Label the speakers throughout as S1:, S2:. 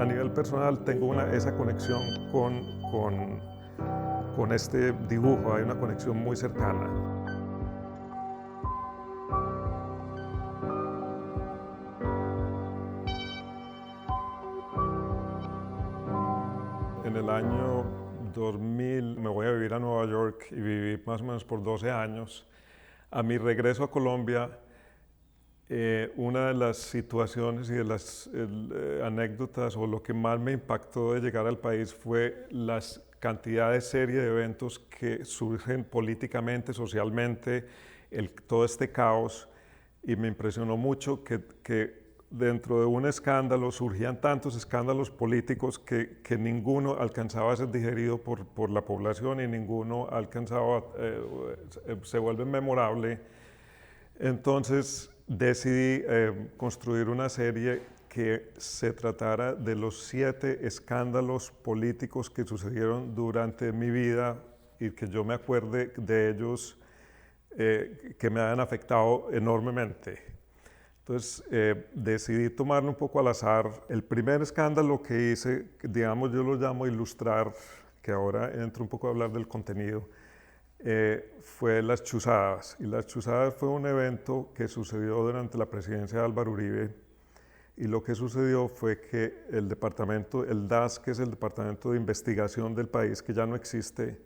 S1: a nivel personal tengo esa conexión con este dibujo, hay una conexión muy cercana. En el año 2000 me voy a vivir a Nueva York y viví más o menos por 12 años. A mi regreso a Colombia, una de las situaciones y de las anécdotas o lo que más me impactó de llegar al país fue las cantidades serie de eventos que surgen políticamente, socialmente, todo este caos, y me impresionó mucho que dentro de un escándalo surgían tantos escándalos políticos que ninguno alcanzaba a ser digerido por la población y ninguno alcanzaba, se vuelve memorable. Entonces decidí construir una serie que se tratara de los 7 escándalos políticos que sucedieron durante mi vida y que yo me acuerde de ellos, que me hayan afectado enormemente. Entonces decidí tomarlo un poco al azar. El primer escándalo que hice, digamos, yo lo llamo ilustrar, que ahora entro un poco a hablar del contenido, fue las chuzadas. Y las chuzadas fue un evento que sucedió durante la presidencia de Álvaro Uribe. Y lo que sucedió fue que el departamento, el DAS, que es el Departamento de Investigación del país, que ya no existe,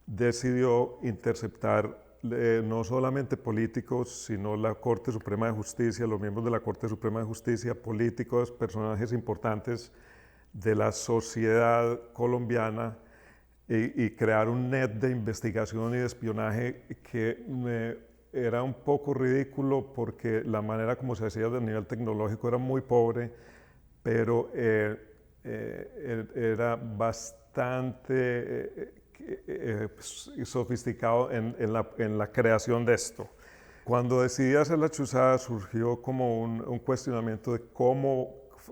S1: decidió interceptar no solamente políticos, sino la Corte Suprema de Justicia, los miembros de la Corte Suprema de Justicia, políticos, personajes importantes de la sociedad colombiana, y crear un net de investigación y de espionaje que era un poco ridículo porque la manera como se hacía a nivel tecnológico era muy pobre, pero era bastante sofisticado en la creación de esto. Cuando decidí hacer la chuzada surgió como un cuestionamiento de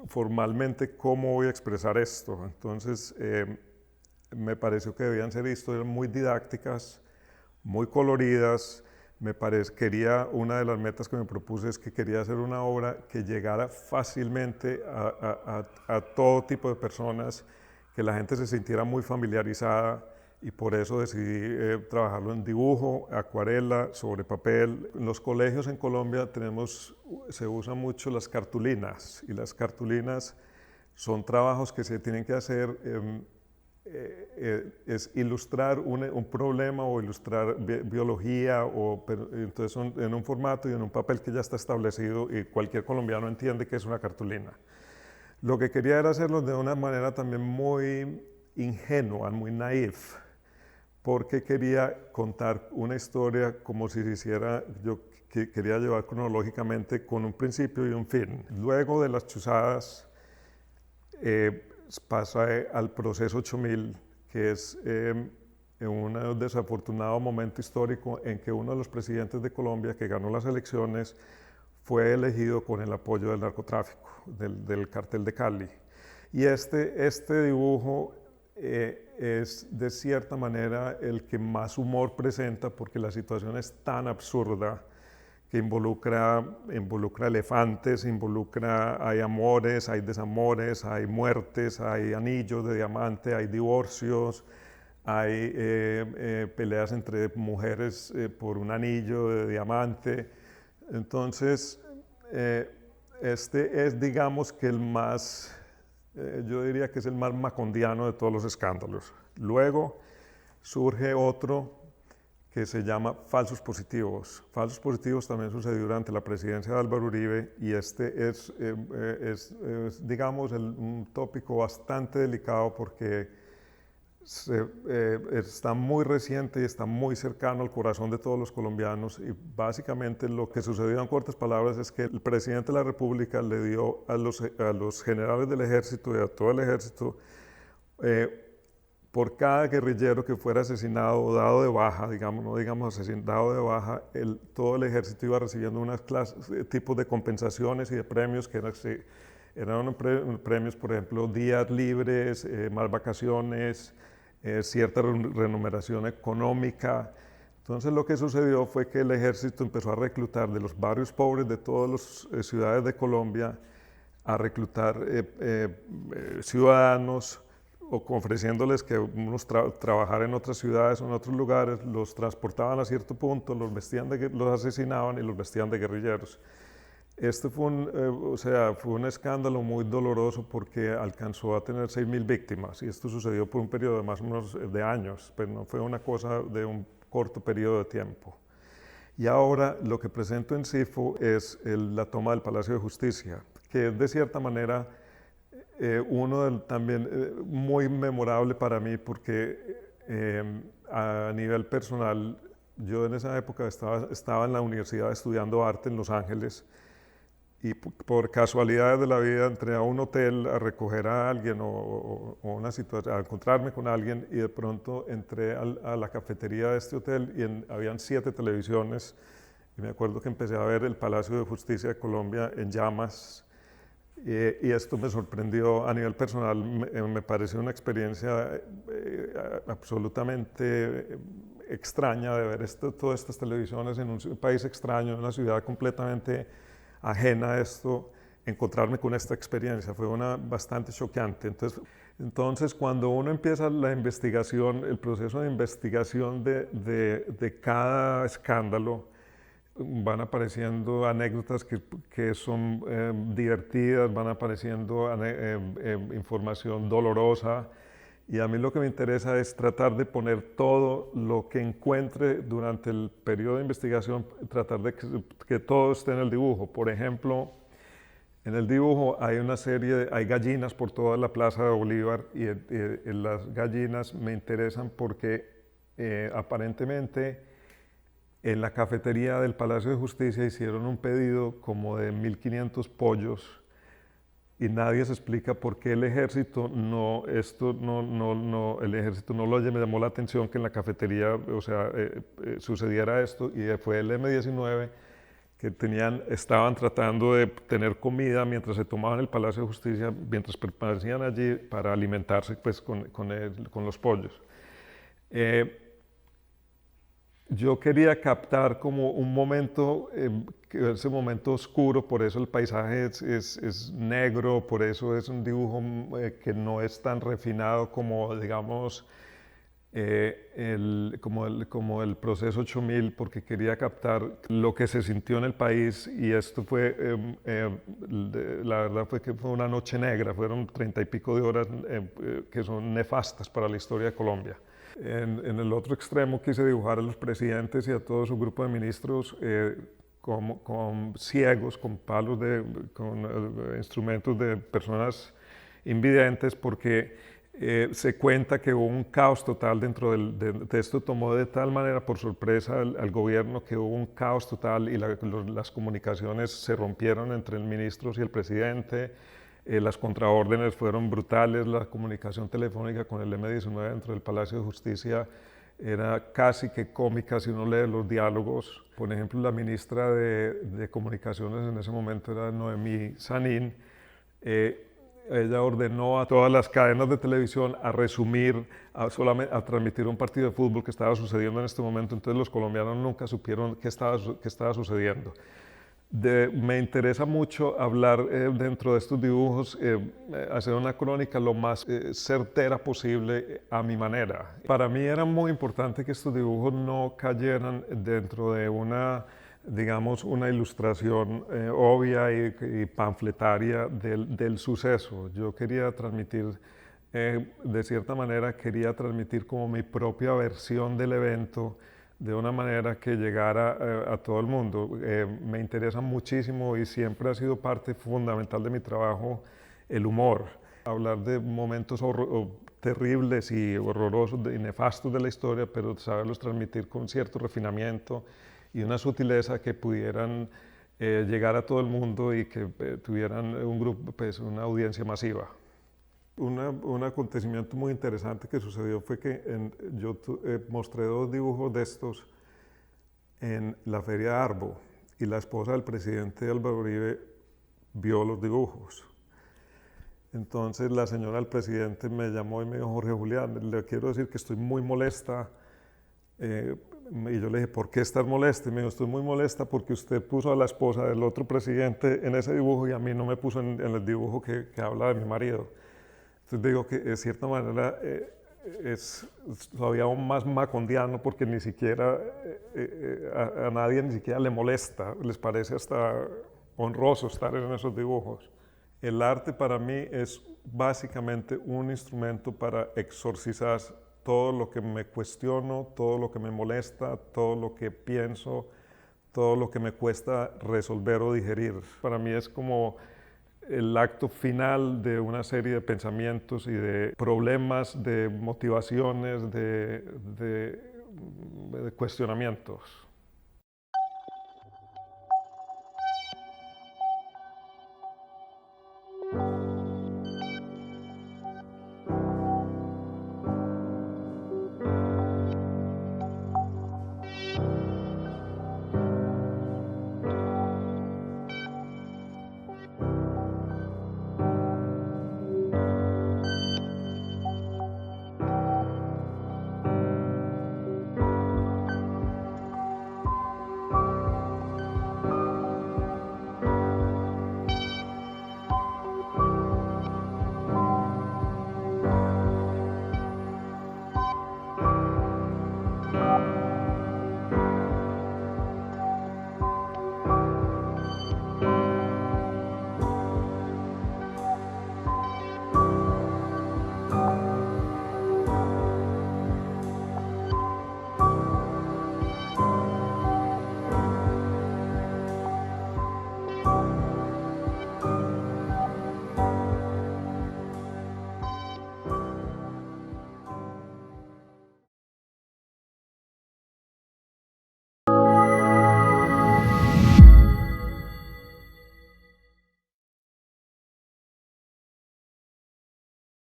S1: formalmente cómo voy a expresar esto. Entonces me pareció que debían ser historias muy didácticas, muy coloridas. Una de las metas que me propuse es que quería hacer una obra que llegara fácilmente a todo tipo de personas, que la gente se sintiera muy familiarizada, y por eso decidí trabajarlo en dibujo, acuarela, sobre papel. En los colegios en Colombia se usan mucho las cartulinas, y las cartulinas son trabajos que se tienen que hacer. Es ilustrar un problema o ilustrar biología, entonces en un formato y en un papel que ya está establecido y cualquier colombiano entiende que es una cartulina. Lo que quería era hacerlo de una manera también muy ingenua, muy naif, porque quería contar una historia como si se hiciera, yo quería llevar cronológicamente con un principio y un fin. Luego de las chuzadas, pasa al proceso 8000, que es un desafortunado momento histórico en que uno de los presidentes de Colombia que ganó las elecciones fue elegido con el apoyo del narcotráfico, del cartel de Cali. Y este dibujo es de cierta manera el que más humor presenta, porque la situación es tan absurda que involucra elefantes, hay amores, hay desamores, hay muertes, hay anillos de diamante, hay divorcios, hay peleas entre mujeres por un anillo de diamante. Entonces, este es, digamos, que el más, yo diría que es el más macondiano de todos los escándalos. Luego surge otro que se llama falsos positivos. Falsos positivos también sucedió durante la presidencia de Álvaro Uribe, y este es digamos, un tópico bastante delicado porque está muy reciente y está muy cercano al corazón de todos los colombianos, y básicamente lo que sucedió en cortas palabras es que el presidente de la República le dio a los generales del ejército y a todo el ejército, por cada guerrillero que fuera asesinado o dado de baja, digamos, no digamos asesinado de baja, todo el ejército iba recibiendo unas tipos de compensaciones y de premios que eran premios, por ejemplo, días libres, más vacaciones, cierta remuneración económica. Entonces lo que sucedió fue que el ejército empezó a reclutar de los barrios pobres de todas las ciudades de Colombia a reclutar ciudadanos ofreciéndoles que unos trabajar en otras ciudades o en otros lugares, los transportaban a cierto punto, los asesinaban y los vestían de guerrilleros. Este fue fue un escándalo muy doloroso porque alcanzó a tener 6.000 víctimas y esto sucedió por un periodo de más o menos de años, pero no fue una cosa de un corto periodo de tiempo. Y ahora lo que presento en CIFO es la toma del Palacio de Justicia, que es de cierta manera también muy memorable para mí porque a nivel personal, yo en esa época estaba en la universidad estudiando arte en Los Ángeles y por casualidades de la vida entré a un hotel a recoger a alguien o una situación, a encontrarme con alguien y de pronto entré a la cafetería de este hotel y habían 7 televisiones y me acuerdo que empecé a ver el Palacio de Justicia de Colombia en llamas y esto me sorprendió a nivel personal, me pareció una experiencia absolutamente extraña de ver todas estas televisiones en un país extraño, en una ciudad completamente ajena a esto, encontrarme con esta experiencia fue bastante choqueante. Entonces, cuando uno empieza la investigación, el proceso de investigación de cada escándalo, van apareciendo anécdotas que son divertidas, van apareciendo información dolorosa. Y a mí lo que me interesa es tratar de poner todo lo que encuentre durante el periodo de investigación, tratar de que todo esté en el dibujo. Por ejemplo, en el dibujo hay hay gallinas por toda la Plaza de Bolívar y las gallinas me interesan porque aparentemente en la cafetería del Palacio de Justicia hicieron un pedido como de 1.500 pollos y nadie se explica por qué el ejército el ejército no le llamó la atención que en la cafetería, sucediera esto y fue el M-19 que estaban tratando de tener comida mientras se tomaban el Palacio de Justicia, mientras permanecían allí para alimentarse pues, con los pollos. Yo quería captar como un momento, ese momento oscuro, por eso el paisaje es negro, por eso es un dibujo que no es tan refinado como, digamos, como el proceso 8000, porque quería captar lo que se sintió en el país y esto fue, la verdad fue que fue una noche negra, fueron 30 y pico de horas que son nefastas para la historia de Colombia. En el otro extremo quise dibujar a los presidentes y a todo su grupo de ministros con ciegos, con palos, con instrumentos de personas invidentes, porque se cuenta que hubo un caos total dentro de esto. Tomó de tal manera por sorpresa al gobierno que hubo un caos total y las comunicaciones se rompieron entre el ministro y el presidente. Las contraórdenes fueron brutales, la comunicación telefónica con el M-19 dentro del Palacio de Justicia era casi que cómica si uno lee los diálogos. Por ejemplo, la ministra de Comunicaciones en ese momento era Noemí Sanín. Ella ordenó a todas las cadenas de televisión a resumir, solamente a transmitir un partido de fútbol que estaba sucediendo en este momento. Entonces los colombianos nunca supieron qué estaba sucediendo. Me interesa mucho hablar dentro de estos dibujos, hacer una crónica lo más certera posible a mi manera. Para mí era muy importante que estos dibujos no cayeran dentro de digamos, una ilustración obvia y panfletaria del suceso. Yo quería transmitir, de cierta manera, quería transmitir como mi propia versión del evento, de una manera que llegara a todo el mundo. Me interesa muchísimo y siempre ha sido parte fundamental de mi trabajo el humor. Hablar de momentos terribles y horrorosos y nefastos de la historia, pero saberlos transmitir con cierto refinamiento y una sutileza que pudieran llegar a todo el mundo y que tuvieran un grupo, pues, una audiencia masiva. Un acontecimiento muy interesante que sucedió fue que yo mostré 2 dibujos de estos en la Feria de Arbo y la esposa del presidente Álvaro Uribe vio los dibujos. Entonces la señora del presidente me llamó y me dijo: Jorge Julián, le quiero decir que estoy muy molesta Y yo le dije, ¿por qué estás molesta? Y me dijo, estoy muy molesta porque usted puso a la esposa del otro presidente en ese dibujo y a mí no me puso en el dibujo que habla de mi marido. Entonces digo que de cierta manera es todavía aún más macondiano porque ni siquiera a nadie ni siquiera le molesta, les parece hasta honroso estar en esos dibujos. El arte para mí es básicamente un instrumento para exorcizar todo lo que me cuestiono, todo lo que me molesta, todo lo que pienso, todo lo que me cuesta resolver o digerir. Para mí es como el acto final de una serie de pensamientos y de problemas, de motivaciones, de cuestionamientos.